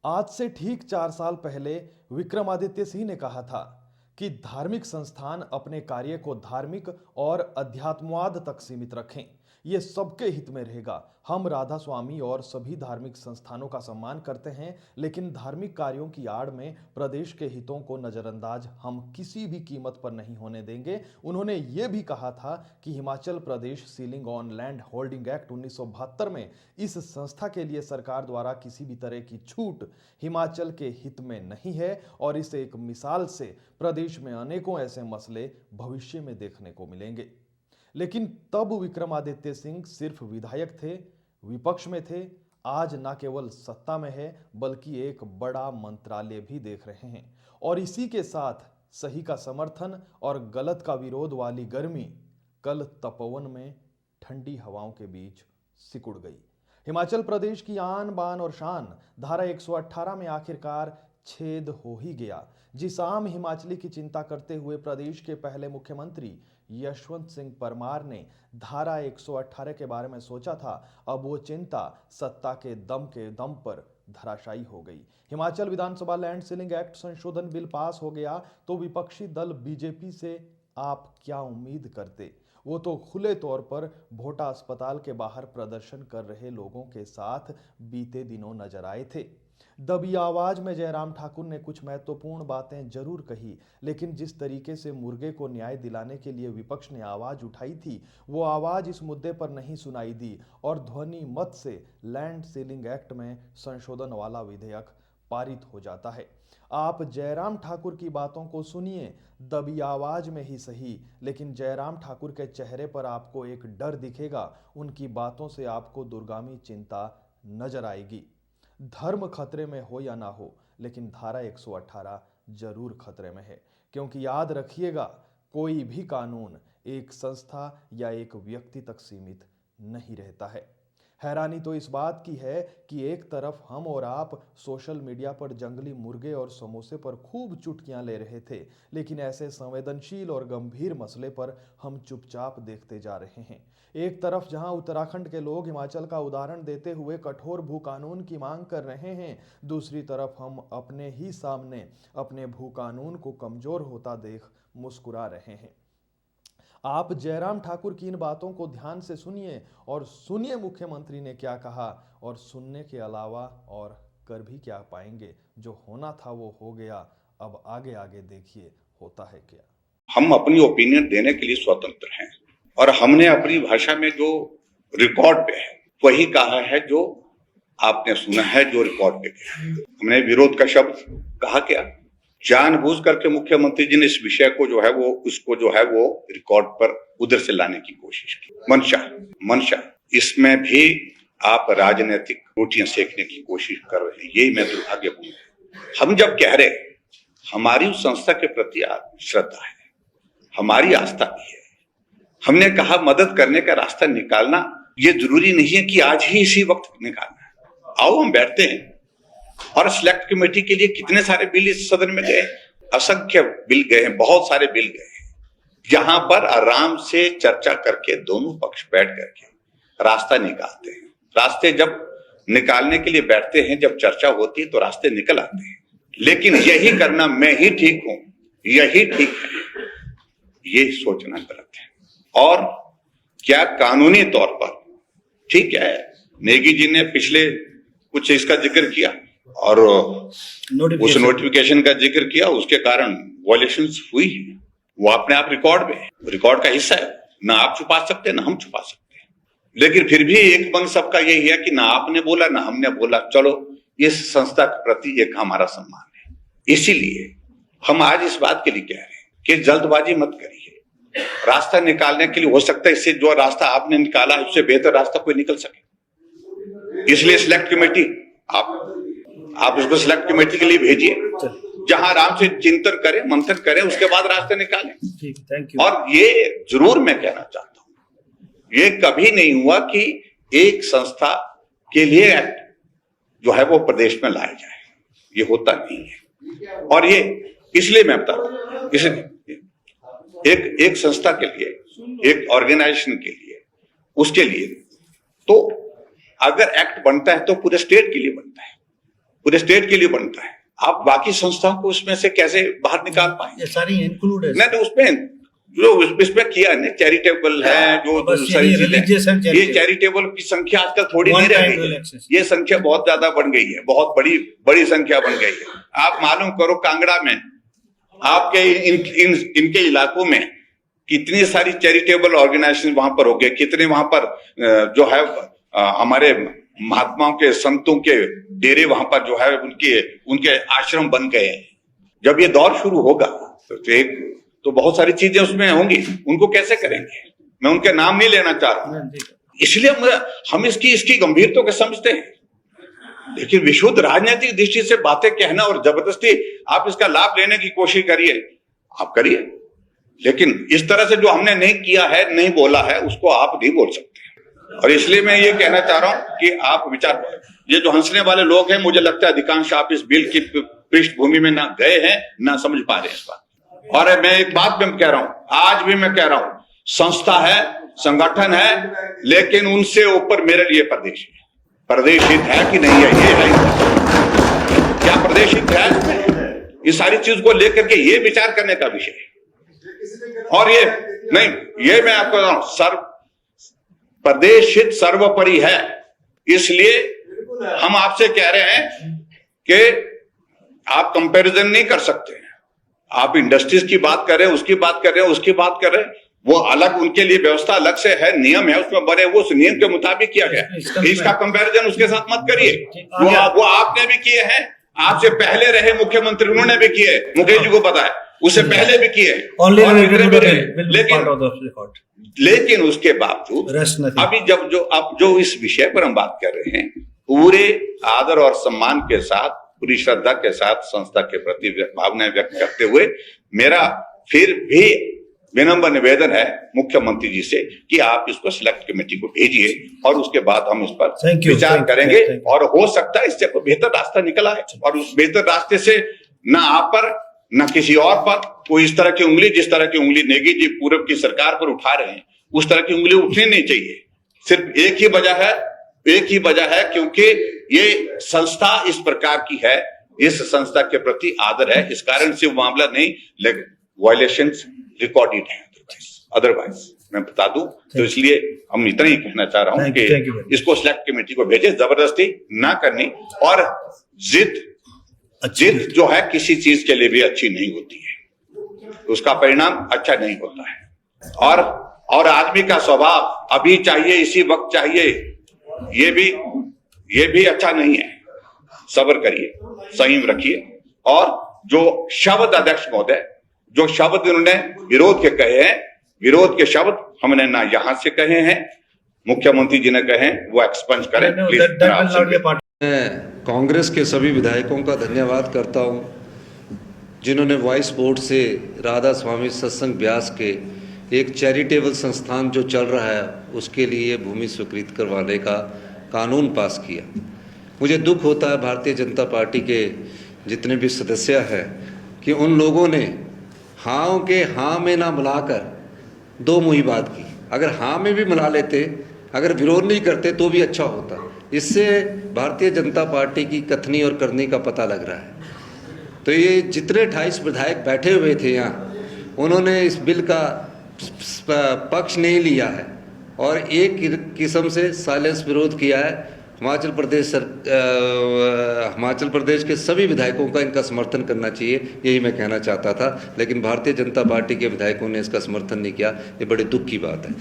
आज से ठीक 4 साल पहले विक्रमादित्य सिंह ने कहा था कि धार्मिक संस्थान अपने कार्य को धार्मिक और अध्यात्मवाद तक सीमित रखें। ये सबके हित में रहेगा। हम राधा स्वामी और सभी धार्मिक संस्थानों का सम्मान करते हैं, लेकिन धार्मिक कार्यों की आड़ में प्रदेश के हितों को नजरअंदाज हम किसी भी कीमत पर नहीं होने देंगे। उन्होंने ये भी कहा था कि Himachal Pradesh ceiling on land holding act 1972 में इस संस्था के लिए सरकार द्वारा किसी भी तरह की छूट हिमाचल के हित में नहीं है और इस एक मिसाल से प्रदेश में अनेकों ऐसे मसले भविष्य में देखने को मिलेंगे। लेकिन तब विक्रमादित्य सिंह सिर्फ विधायक थे, विपक्ष में थे। आज न केवल सत्ता में है बल्कि एक बड़ा मंत्रालय भी देख रहे हैं और इसी के साथ सही का समर्थन और गलत का विरोध वाली गर्मी कल तपोवन में ठंडी हवाओं के बीच सिकुड़ गई। हिमाचल प्रदेश की आन बान और शान धारा 118 में आखिरकार छेद हो ही गया। जिस आम हिमाचली की चिंता करते हुए प्रदेश के पहले मुख्यमंत्री यशवंत सिंह परमार ने धारा 118 के बारे में सोचा था, अब वो चिंता सत्ता के दम पर धराशायी हो गई। हिमाचल विधानसभा लैंड सीलिंग एक्ट संशोधन बिल पास हो गया तो विपक्षी दल बीजेपी से आप क्या उम्मीद करते? वो तो खुले तौर पर भोटा अस्पताल के बाहर प्रदर्शन कर रहे लोगों के साथ बीते दिनों नजर आए थे। दबी आवाज में जयराम ठाकुर ने कुछ महत्वपूर्ण बातें जरूर कही, लेकिन जिस तरीके से मुर्गे को न्याय दिलाने के लिए विपक्ष ने आवाज उठाई थी, वो आवाज इस मुद्दे पर नहीं सुनाई दी और ध्वनि मत से लैंड सीलिंग एक्ट में संशोधन वाला विधेयक पारित हो जाता है। आप जयराम ठाकुर की बातों को सुनिए, दबी आवाज में ही सही, लेकिन जयराम ठाकुर के चेहरे पर आपको एक डर दिखेगा। उनकी बातों से आपको दूरगामी चिंता नजर आएगी। धर्म खतरे में हो या ना हो, लेकिन धारा 118 जरूर खतरे में है, क्योंकि याद रखिएगा, कोई भी कानून एक संस्था या एक व्यक्ति तक सीमित नहीं रहता है। हैरानी तो इस बात की है कि एक तरफ हम और आप सोशल मीडिया पर जंगली मुर्गे और समोसे पर खूब चुटकियां ले रहे थे, लेकिन ऐसे संवेदनशील और गंभीर मसले पर हम चुपचाप देखते जा रहे हैं। एक तरफ जहां उत्तराखंड के लोग हिमाचल का उदाहरण देते हुए कठोर भू कानून की मांग कर रहे हैं, दूसरी तरफ हम अपने ही सामने अपने भू कानून को कमजोर होता देख मुस्कुरा रहे हैं। आप जयराम ठाकुर की इन बातों को ध्यान से सुनिए और सुनिए मुख्यमंत्री ने क्या कहा, और सुनने के अलावा और कर भी क्या पाएंगे। जो होना था वो हो गया, अब आगे आगे देखिए होता है क्या। हम अपनी ओपिनियन देने के लिए स्वतंत्र हैं और हमने अपनी भाषा में जो रिकॉर्ड पे है वही कहा है जो आपने सुना है, जो रिकॉर्ड पे है। हमने विरोध का शब्द कहा क्या? जानबूझ करके मुख्यमंत्री जी ने इस विषय को जो है वो उसको जो है वो रिकॉर्ड पर उधर से लाने की कोशिश की। मंशा इसमें भी आप राजनीतिक रोटियां सेकने की कोशिश कर रहे हैं। यही मैं दुर्भाग्यपूर्ण है। हम जब कह रहे हमारी उस संस्था के प्रति श्रद्धा है, हमारी आस्था भी है, हमने कहा मदद करने का रास्ता निकालना ये जरूरी नहीं है कि आज ही इसी वक्त निकालना है। आओ हम बैठते हैं। और सिलेक्ट कमेटी के लिए कितने सारे बिल इस सदन में गए, असंख्य बिल गए हैं, बहुत सारे बिल गए हैं, जहां पर आराम से चर्चा करके दोनों पक्ष बैठ करके रास्ता निकालते हैं। रास्ते जब निकालने के लिए बैठते हैं, जब चर्चा होती है तो रास्ते निकल आते हैं। लेकिन यही करना मैं ही ठीक हूं, यही ठीक है, ये सोचना गलत है। और क्या कानूनी तौर पर ठीक है, नेगी जी ने पिछले कुछ इसका जिक्र किया और उस नोटिफिकेशन का जिक्र किया, उसके कारण वॉयलेशंस हुई है, वो अपने आप रिकॉर्ड में, रिकॉर्ड का हिस्सा है। ना आप छुपा सकते ना हम छुपा सकते, लेकिन फिर भी एक पंग सबका यही है कि ना आपने बोला ना हमने बोला। चलो, इस संस्था के प्रति एक हमारा सम्मान है। इसीलिए हम आज इस बात के लिए कह रहे हैं कि जल्दबाजी मत करिए। रास्ता निकालने के लिए हो सकता है इससे जो रास्ता आपने निकाला उससे बेहतर रास्ता कोई निकल सके। इसलिए सिलेक्ट कमेटी आप उसको सिलेक्ट कमेटी के लिए भेजिए, जहां आराम से चिंतन करें, मंथन करें, उसके बाद रास्ते निकालें। Thank you. और ये जरूर मैं कहना चाहता हूं, ये कभी नहीं हुआ कि एक संस्था के लिए एक्ट जो है वो प्रदेश में लाया जाए, ये होता नहीं है। और ये इसलिए मैं बता रहा हूं, एक संस्था के लिए, एक ऑर्गेनाइजेशन के लिए, उसके लिए तो अगर एक्ट बनता है तो पूरे स्टेट के लिए बनता है। पूरे स्टेट के लिए बनता है। आप बाकी संस्थाओं को उसमें से कैसे बाहर निकाल पाएंगे? ये सारी इंक्लूड है नहीं, उसमें जो इसमें किया है, चैरिटेबल है, जो सारी चीजें, ये चैरिटेबल की संख्या आजकल थोड़ी नहीं रह गई है। ये संख्या बहुत ज्यादा बढ़ गई है, बहुत बड़ी संख्या बन गई है। आप मालूम करो, कांगड़ा में आपके इनके इलाकों में कितनी सारी चैरिटेबल ऑर्गेनाइजेशन वहां पर हो गए, कितने वहां पर जो है हमारे महात्माओं के, संतों के डेरे वहां पर जो है उनके आश्रम बन गए हैं। जब ये दौर शुरू होगा तो बहुत सारी चीजें उसमें होंगी, उनको कैसे करेंगे? मैं उनके नाम नहीं लेना चाह रहा हूं, इसलिए हम इसकी गंभीरता को समझते हैं। लेकिन विशुद्ध राजनीतिक दृष्टि से बातें कहना और जबरदस्ती आप इसका लाभ लेने की कोशिश करिए, आप करिए, लेकिन इस तरह से जो हमने नहीं किया है, नहीं बोला है, उसको आप नहीं बोल सकते। और इसलिए मैं ये कहना चाह रहा हूं कि आप विचार, ये जो हंसने वाले लोग हैं, मुझे लगता है अधिकांश आप इस बिल की पृष्ठभूमि में ना गए हैं, ना समझ पा रहे हैं इस बात। और मैं एक बात मैं कह रहा हूं, आज भी मैं कह रहा हूं, संस्था है, संगठन है, लेकिन उनसे ऊपर मेरे लिए प्रदेश है। प्रदेश हित है कि नहीं है, ये है क्या प्रदेश हित है? इस सारी चीज को लेकर के ये विचार करने का विषय है। और ये नहीं, ये मैं आपको बता रहा हूं, प्रदेश हित सर्वोपरि है। इसलिए हम आपसे कह रहे हैं कि आप कंपैरिजन नहीं कर सकते। आप इंडस्ट्रीज की बात कर रहे हैं, उसकी बात कर रहे हैं, उसकी बात कर रहे हैं, वो अलग, उनके लिए व्यवस्था अलग से है, नियम है उसमें बने, वो उस नियम के मुताबिक किया गया। इसका कंपैरिजन उसके साथ मत करिए। वो आपने भी किए हैं, आपसे पहले रहे मुख्यमंत्री, उन्होंने भी किए, मुकेश जी को पता है, उससे पहले भी किए, लेकिन उसके बावजूद अभी अब जो इस विषय पर हम बात कर रहे हैं, पूरे आदर और सम्मान के साथ, पूरी श्रद्धा के साथ संस्था के प्रति भावनाएं व्यक्त करते हुए, मेरा फिर भी विनम्र निवेदन है मुख्यमंत्री जी से कि आप इसको सिलेक्ट कमेटी को भेजिए और उसके बाद हम इस पर विचार करेंगे। और हो सकता है इससे कोई बेहतर रास्ता निकल आए, और उस बेहतर रास्ते से ना आप पर, ना किसी और पर कोई इस तरह की उंगली, जिस तरह की उंगली नेगी जी पूर्व की सरकार पर उठा रहे हैं, उस तरह की उंगली उठनी नहीं चाहिए। सिर्फ एक ही वजह है क्योंकि ये संस्था इस प्रकार की है, इस संस्था के प्रति आदर है, इस कारण से वो मामला नहीं, लेकिन वायलेशंस रिकॉर्डेड है। अदरवाइज मैं बता दूं, तो इसलिए हम इतना ही कहना चाह रहा हूं कि इसको सिलेक्ट कमेटी को भेजे, जबरदस्ती ना करनी, और जिद जो है किसी चीज के लिए भी अच्छी नहीं होती है, उसका परिणाम अच्छा नहीं होता है। और आदमी का स्वभाव अभी चाहिए, इसी वक्त चाहिए, ये भी अच्छा नहीं है। सब्र करिए, संयम रखिए। और जो शब्द अध्यक्ष महोदय, जो शब्द उन्होंने विरोध के कहे हैं, विरोध के शब्द हमने ना यहां से कहे हैं, मुख्यमंत्री जी ने कहे, वो एक्सपंज करें प्लीज। मैं कांग्रेस के सभी विधायकों का धन्यवाद करता हूं, जिन्होंने वॉइस बोर्ड से राधा स्वामी सत्संग ब्यास के एक चैरिटेबल संस्थान जो चल रहा है उसके लिए भूमि स्वीकृत करवाने का कानून पास किया। मुझे दुख होता है भारतीय जनता पार्टी के जितने भी सदस्य हैं कि उन लोगों ने हाँ के हाँ में ना मिलाकर दो मुही बात की। अगर हाँ में भी मिला लेते, अगर विरोध नहीं करते तो भी अच्छा होता। इससे भारतीय जनता पार्टी की कथनी और करनी का पता लग रहा है। तो ये जितने 28 विधायक बैठे हुए थे यहाँ, उन्होंने इस बिल का पक्ष नहीं लिया है और एक किस्म से साइलेंस विरोध किया है। हिमाचल प्रदेश के सभी विधायकों का इनका समर्थन करना चाहिए, यही मैं कहना चाहता था, लेकिन भारतीय जनता पार्टी के विधायकों ने इसका समर्थन नहीं किया। ये बड़े दुख की बात है।